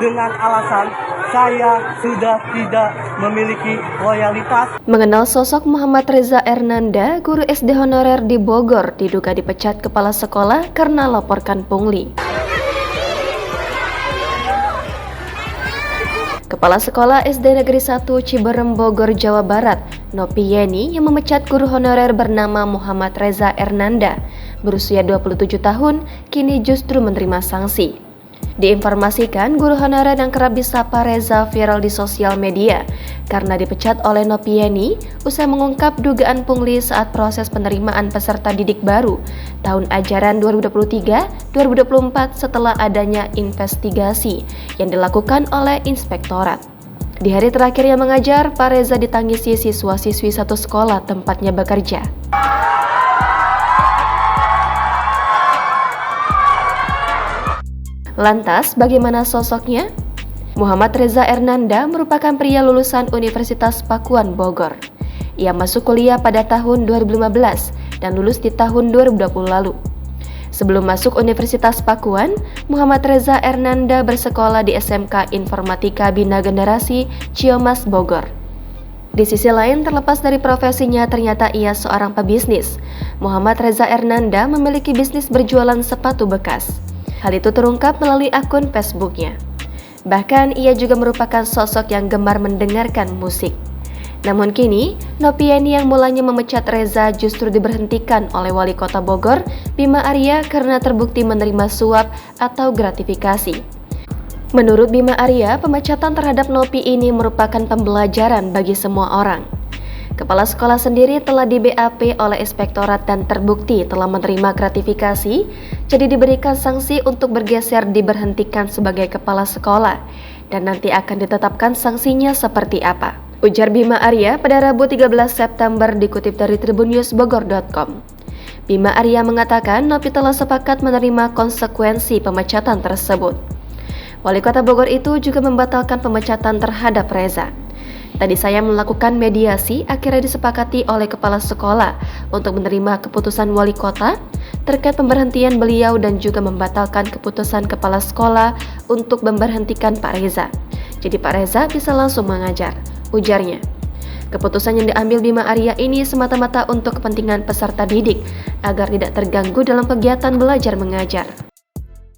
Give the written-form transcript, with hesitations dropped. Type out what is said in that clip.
dengan alasan saya sudah tidak memiliki loyalitas. Mengenal sosok Muhammad Reza Ernanda, guru SD honorer di Bogor, diduga dipecat kepala sekolah karena laporkan pungli. Kepala Sekolah SD Negeri 1 Ciberem Bogor, Jawa Barat, Nopi Yeni, yang memecat guru honorer bernama Muhammad Reza Ernanda, berusia 27 tahun, kini justru menerima sanksi. Diinformasikan, guru honorer yang kerap disapa Reza viral di sosial media karena dipecat oleh Nopi Yeni usai mengungkap dugaan pungli saat proses penerimaan peserta didik baru tahun ajaran 2023-2024 setelah adanya investigasi yang dilakukan oleh Inspektorat. Di hari terakhirnya mengajar, Pak Reza ditangisi siswa-siswi satu sekolah tempatnya bekerja. Lantas, bagaimana sosoknya? Muhammad Reza Ernanda merupakan pria lulusan Universitas Pakuan Bogor. Ia masuk kuliah pada tahun 2015 dan lulus di tahun 2020 lalu. Sebelum masuk Universitas Pakuan, Muhammad Reza Ernanda bersekolah di SMK Informatika Bina Generasi Ciamas Bogor. Di sisi lain, terlepas dari profesinya, ternyata ia seorang pebisnis. Muhammad Reza Ernanda memiliki bisnis berjualan sepatu bekas. Hal itu terungkap melalui akun Facebooknya. Bahkan ia juga merupakan sosok yang gemar mendengarkan musik. Namun kini, Nopi Yeni yang mulanya memecat Reza justru diberhentikan oleh Wali Kota Bogor, Bima Arya, karena terbukti menerima suap atau gratifikasi. Menurut Bima Arya, pemecatan terhadap Nopi ini merupakan pembelajaran bagi semua orang. Kepala sekolah sendiri telah di-BAP oleh Inspektorat dan terbukti telah menerima gratifikasi, jadi diberikan sanksi untuk bergeser diberhentikan sebagai kepala sekolah, dan nanti akan ditetapkan sanksinya seperti apa. Ujar Bima Arya pada Rabu 13 September dikutip dari tribunnews.bogor.com. Bima Arya mengatakan Nopi telah sepakat menerima konsekuensi pemecatan tersebut. Wali Kota Bogor itu juga membatalkan pemecatan terhadap Reza. Tadi saya melakukan mediasi, akhirnya disepakati oleh kepala sekolah untuk menerima keputusan wali kota terkait pemberhentian beliau dan juga membatalkan keputusan kepala sekolah untuk memberhentikan Pak Reza. Jadi Pak Reza bisa langsung mengajar, ujarnya. Keputusan yang diambil Bima Arya ini semata-mata untuk kepentingan peserta didik agar tidak terganggu dalam kegiatan belajar mengajar.